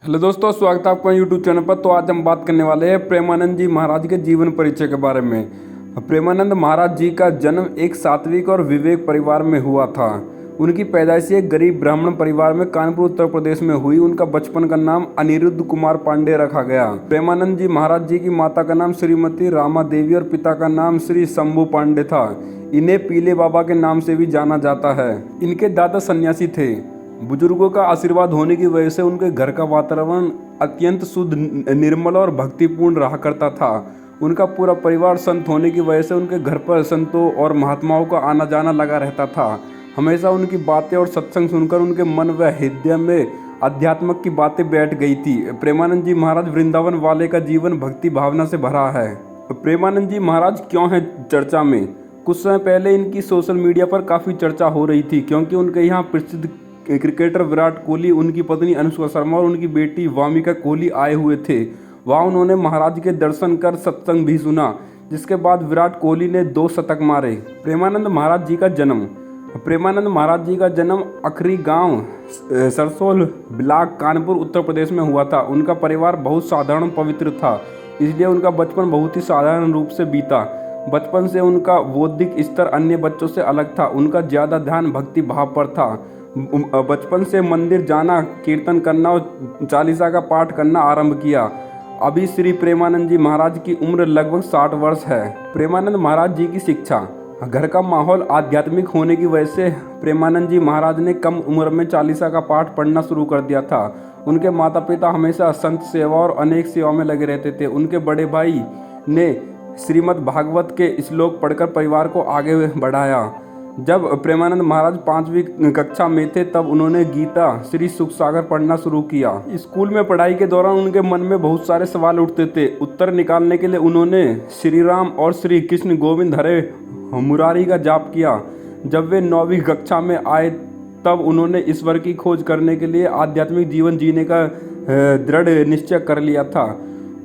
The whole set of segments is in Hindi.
हेलो दोस्तों, स्वागत है आपका यूट्यूब चैनल पर। तो आज हम बात करने वाले हैं प्रेमानंद जी महाराज के जीवन परिचय के बारे में। प्रेमानंद महाराज जी का जन्म एक सात्विक और विवेक परिवार में हुआ था। उनकी पैदाइश एक गरीब ब्राह्मण परिवार में कानपुर उत्तर प्रदेश में हुई। उनका बचपन का नाम अनिरुद्ध कुमार पांडे रखा गया। प्रेमानंद जी महाराज जी की माता का नाम श्रीमती रामा देवी और पिता का नाम श्री शंभू पांडे था। इन्हें पीले बाबा के नाम से भी जाना जाता है। इनके दादा सन्यासी थे। बुजुर्गों का आशीर्वाद होने की वजह से उनके घर का वातावरण अत्यंत शुद्ध, निर्मल और भक्तिपूर्ण रहा करता था। उनका पूरा परिवार संत होने की वजह से उनके घर पर संतों और महात्माओं का आना जाना लगा रहता था। हमेशा उनकी बातें और सत्संग सुनकर उनके मन व हृदय में अध्यात्म की बातें बैठ गई थी। प्रेमानंद जी महाराज वृंदावन वाले का जीवन भक्ति भावना से भरा है। प्रेमानंद जी महाराज क्यों हैं चर्चा में? कुछ समय पहले इनकी सोशल मीडिया पर काफ़ी चर्चा हो रही थी, क्योंकि उनके यहाँ प्रसिद्ध क्रिकेटर विराट कोहली, उनकी पत्नी अनुष्का शर्मा और उनकी बेटी वामिका कोहली आए हुए थे। वहाँ उन्होंने महाराज के दर्शन कर सत्संग भी सुना, जिसके बाद विराट कोहली ने 2 शतक मारे। प्रेमानंद महाराज जी का जन्म। प्रेमानंद महाराज जी का जन्म अखरी गांव सरसोल ब्लॉक कानपुर उत्तर प्रदेश में हुआ था। उनका परिवार बहुत साधारण पवित्र था, इसलिए उनका बचपन बहुत ही साधारण रूप से बीता। बचपन से उनका बौद्धिक स्तर अन्य बच्चों से अलग था। उनका ज़्यादा ध्यान भक्ति भाव पर था। बचपन से मंदिर जाना, कीर्तन करना और चालीसा का पाठ करना आरंभ किया। अभी श्री प्रेमानंद जी महाराज की उम्र लगभग 60 वर्ष है। प्रेमानंद महाराज जी की शिक्षा। घर का माहौल आध्यात्मिक होने की वजह से प्रेमानंद जी महाराज ने कम उम्र में चालीसा का पाठ पढ़ना शुरू कर दिया था। उनके माता पिता हमेशा संत सेवा और अनेक सेवा में लगे रहते थे। उनके बड़े भाई ने श्रीमद् भागवत के श्लोक पढ़कर परिवार को आगे बढ़ाया। जब प्रेमानंद महाराज 5वीं कक्षा में थे, तब उन्होंने गीता श्री सुखसागर पढ़ना शुरू किया। स्कूल में पढ़ाई के दौरान उनके मन में बहुत सारे सवाल उठते थे। उत्तर निकालने के लिए उन्होंने श्री राम और श्री कृष्ण गोविंद हरे मुरारी का जाप किया। जब वे 9वीं कक्षा में आए, तब उन्होंने ईश्वर की खोज करने के लिए आध्यात्मिक जीवन जीने का दृढ़ निश्चय कर लिया था।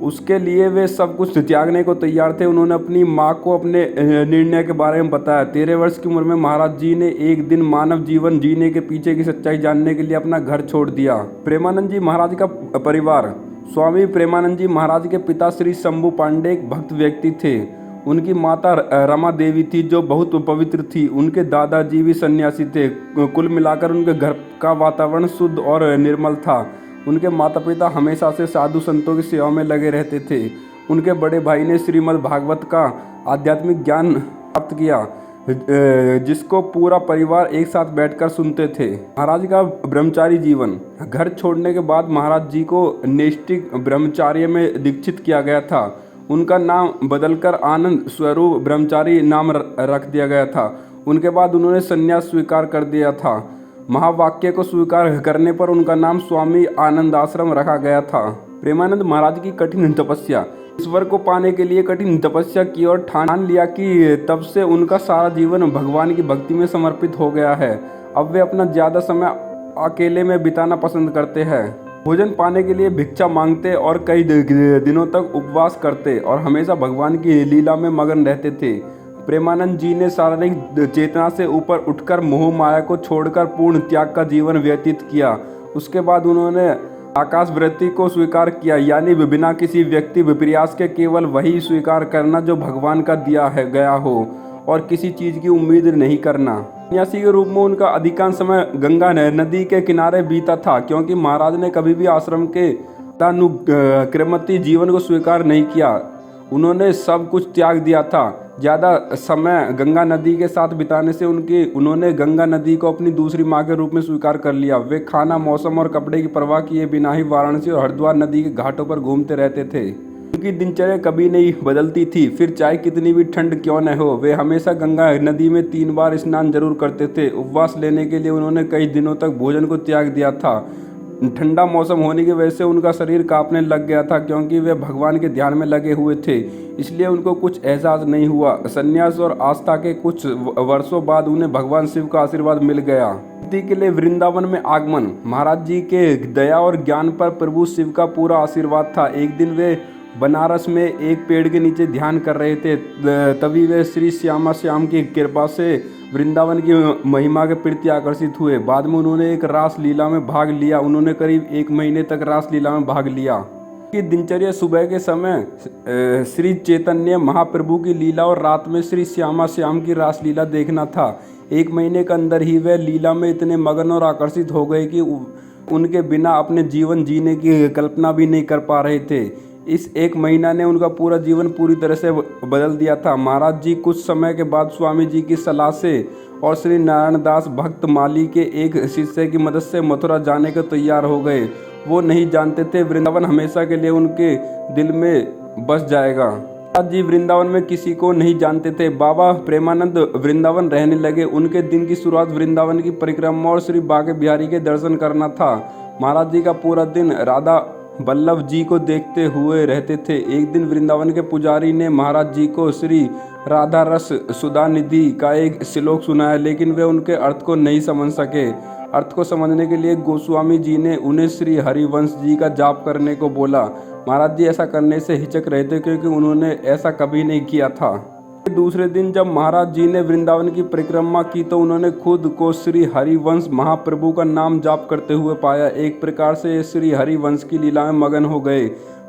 उसके लिए वे सब कुछ त्यागने को तैयार थे। उन्होंने अपनी माँ को अपने निर्णय के बारे में बताया। 13 वर्ष की उम्र में महाराज जी ने एक दिन मानव जीवन जीने के पीछे की सच्चाई जानने के लिए अपना घर छोड़ दिया। प्रेमानंद जी महाराज का परिवार। स्वामी प्रेमानंद जी महाराज के पिता श्री शंभू पांडे एक भक्त व्यक्ति थे। उनकी माता रमा देवी थी, जो बहुत पवित्र थी। उनके दादाजी भी सन्यासी थे। कुल मिलाकर उनके घर का वातावरण शुद्ध और निर्मल था। उनके माता पिता हमेशा से साधु संतों की सेवा में लगे रहते थे। उनके बड़े भाई ने श्रीमद् भागवत का आध्यात्मिक ज्ञान प्राप्त किया, जिसको पूरा परिवार एक साथ बैठकर सुनते थे। महाराज का ब्रह्मचारी जीवन। घर छोड़ने के बाद महाराज जी को नैष्ठिक ब्रह्मचार्य में दीक्षित किया गया था। उनका नाम बदलकर आनंद स्वरूप ब्रह्मचारी नाम रख दिया गया था। उनके बाद उन्होंने संन्यास स्वीकार कर दिया था। महावाक्य को स्वीकार करने पर उनका नाम स्वामी आनंद आश्रम रखा गया था। प्रेमानंद महाराज की कठिन तपस्या। ईश्वर को पाने के लिए कठिन तपस्या की और ठान लिया कि तब से उनका सारा जीवन भगवान की भक्ति में समर्पित हो गया है। अब वे अपना ज़्यादा समय अकेले में बिताना पसंद करते हैं। भोजन पाने के लिए भिक्षा मांगते और कई दिनों तक उपवास करते और हमेशा भगवान की लीला में मगन रहते थे। प्रेमानंद जी ने शारीरिक चेतना से ऊपर उठकर मोह माया को छोड़कर पूर्ण त्याग का जीवन व्यतीत किया। उसके बाद उन्होंने आकाश वृत्ति को स्वीकार किया, यानी बिना किसी व्यक्ति विपर्यास के केवल वही स्वीकार करना जो भगवान का दिया है गया हो और किसी चीज़ की उम्मीद नहीं करना। सन्यासी के रूप में उनका अधिकांश समय गंगा नदी के किनारे बीता था, क्योंकि महाराज ने कभी भी आश्रम के अनुक्रमती जीवन को स्वीकार नहीं किया। उन्होंने सब कुछ त्याग दिया था। ज़्यादा समय गंगा नदी के साथ बिताने से उन्होंने गंगा नदी को अपनी दूसरी माँ के रूप में स्वीकार कर लिया। वे खाना, मौसम और कपड़े की परवाह किए बिना ही वाराणसी और हरिद्वार नदी के घाटों पर घूमते रहते थे। उनकी दिनचर्या कभी नहीं बदलती थी, फिर चाहे कितनी भी ठंड क्यों न हो। वे हमेशा गंगा नदी में 3 बार स्नान जरूर करते थे। उपवास लेने के लिए उन्होंने कई दिनों तक भोजन को त्याग दिया था। ठंडा मौसम होने की वजह से उनका शरीर कांपने लग गया था, क्योंकि वे भगवान के ध्यान में लगे हुए थे, इसलिए उनको कुछ एहसास नहीं हुआ। संन्यास और आस्था के कुछ वर्षों बाद उन्हें भगवान शिव का आशीर्वाद मिल गया। भक्ति के लिए वृंदावन में आगमन। महाराज जी के दया और ज्ञान पर प्रभु शिव का पूरा आशीर्वाद था। एक दिन वे बनारस में एक पेड़ के नीचे ध्यान कर रहे थे। तभी वे श्री श्यामा श्याम की कृपा से वृंदावन की महिमा के प्रति आकर्षित हुए। बाद में उन्होंने एक रास लीला में भाग लिया। उन्होंने करीब 1 महीने तक रास लीला में भाग लिया। की दिनचर्या सुबह के समय श्री चैतन्य महाप्रभु की लीला और रात में श्री श्यामा श्याम की रास लीला देखना था। 1 महीने के अंदर ही वे लीला में इतने मगन और आकर्षित हो गए कि उनके बिना अपने जीवन जीने की कल्पना भी नहीं कर पा रहे थे। इस 1 महीना ने उनका पूरा जीवन पूरी तरह से बदल दिया था। महाराज जी कुछ समय के बाद स्वामी जी की सलाह से और श्री नारायण दास भक्त माली के एक शिष्य की मदद से मथुरा जाने को तैयार हो गए। वो नहीं जानते थे वृंदावन हमेशा के लिए उनके दिल में बस जाएगा। महाराज जी वृंदावन में किसी को नहीं जानते थे। बाबा प्रेमानंद वृंदावन रहने लगे। उनके दिन की शुरुआत वृंदावन की परिक्रमा और श्री बांके बिहारी के दर्शन करना था। महाराज जी का पूरा दिन राधा वल्लभ जी को देखते हुए रहते थे। एक दिन वृंदावन के पुजारी ने महाराज जी को श्री राधा रस सुधा निधि का एक श्लोक सुनाया, लेकिन वे उनके अर्थ को नहीं समझ सके। अर्थ को समझने के लिए गोस्वामी जी ने उन्हें श्री हरिवंश जी का जाप करने को बोला। महाराज जी ऐसा करने से हिचक रहे थे क्योंकि उन्होंने ऐसा कभी नहीं किया था। दूसरे दिन जब महाराज जी ने वृंदावन की परिक्रमा की तो उन्होंने खुद को श्री हरिवंश महाप्रभु का नाम जाप करते हुए पाया। एक प्रकार से श्री हरिवंश की लीला में मगन हो गए।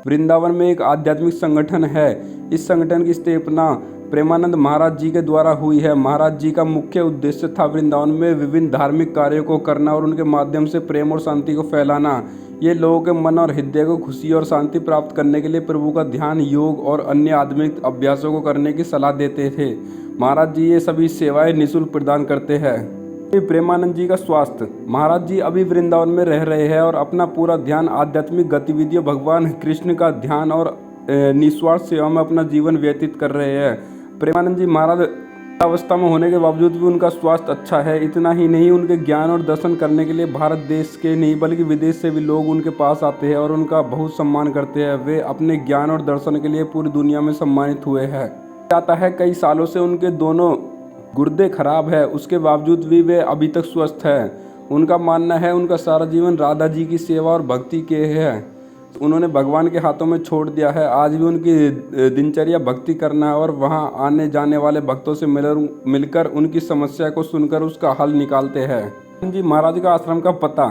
वृंदावन में एक आध्यात्मिक संगठन है। इस संगठन की स्थापना प्रेमानंद महाराज जी के द्वारा हुई है। महाराज जी का मुख्य उद्देश्य था वृंदावन में विभिन्न धार्मिक कार्यों को करना और उनके माध्यम से प्रेम और शांति को फैलाना। ये लोगों के मन और हृदय को खुशी और शांति प्राप्त करने के लिए प्रभु का ध्यान, योग और अन्य आध्यात्मिक अभ्यासों को करने की सलाह देते थे। महाराज जी ये सभी सेवाएं निःशुल्क प्रदान करते हैं। प्रेमानंद जी का स्वास्थ्य। महाराज जी अभी वृंदावन में रह रहे हैं और अपना पूरा ध्यान आध्यात्मिक गतिविधियों, भगवान कृष्ण का ध्यान और निस्वार्थ सेवा में अपना जीवन व्यतीत कर रहे हैं। प्रेमानंद जी महाराज अवस्था में होने के बावजूद भी उनका स्वास्थ्य अच्छा है। इतना ही नहीं, उनके ज्ञान और दर्शन करने के लिए भारत देश के नहीं बल्कि विदेश से भी लोग उनके पास आते हैं और उनका बहुत सम्मान करते हैं। वे अपने ज्ञान और दर्शन के लिए पूरी दुनिया में सम्मानित हुए हैं। आता है कई सालों से उनके दोनों गुर्दे खराब है, उसके बावजूद भी वे अभी तक स्वस्थ हैं। उनका मानना है उनका सारा जीवन राधा जी की सेवा और भक्ति के है। उन्होंने भगवान के हाथों में छोड़ दिया है। आज भी उनकी दिनचर्या भक्ति करना है और वहां आने जाने वाले भक्तों से मिलकर उनकी समस्या को सुनकर उसका हल निकालते हैं। जी महाराज का आश्रम का पता।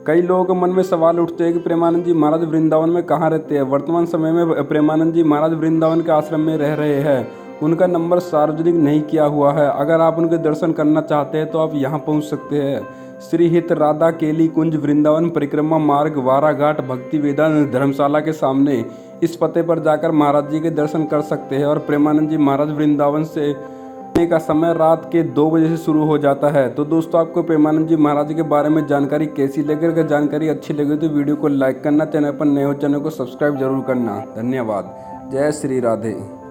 कई लोगों के मन में सवाल उठते हैं कि प्रेमानंद जी महाराज वृंदावन में कहाँ रहते हैं। वर्तमान समय में प्रेमानंद जी महाराज वृंदावन के आश्रम में रह रहे हैं। उनका नंबर सार्वजनिक नहीं किया हुआ है। अगर आप उनके दर्शन करना चाहते हैं तो आप यहाँ पहुँच सकते हैं। श्री हित राधा केली कुंज वृंदावन परिक्रमा मार्ग वारा घाट भक्ति वेदांत धर्मशाला के सामने। इस पते पर जाकर महाराज जी के दर्शन कर सकते हैं। और प्रेमानंद जी महाराज वृंदावन से आने का समय रात के 2 बजे से शुरू हो जाता है। तो दोस्तों आपको प्रेमानंद जी महाराज के बारे में जानकारी कैसी लगी? अगर जानकारी अच्छी लगी तो वीडियो को लाइक करना, चैनल पर नए हो चैनल को सब्सक्राइब जरूर करना। धन्यवाद। जय श्री राधे।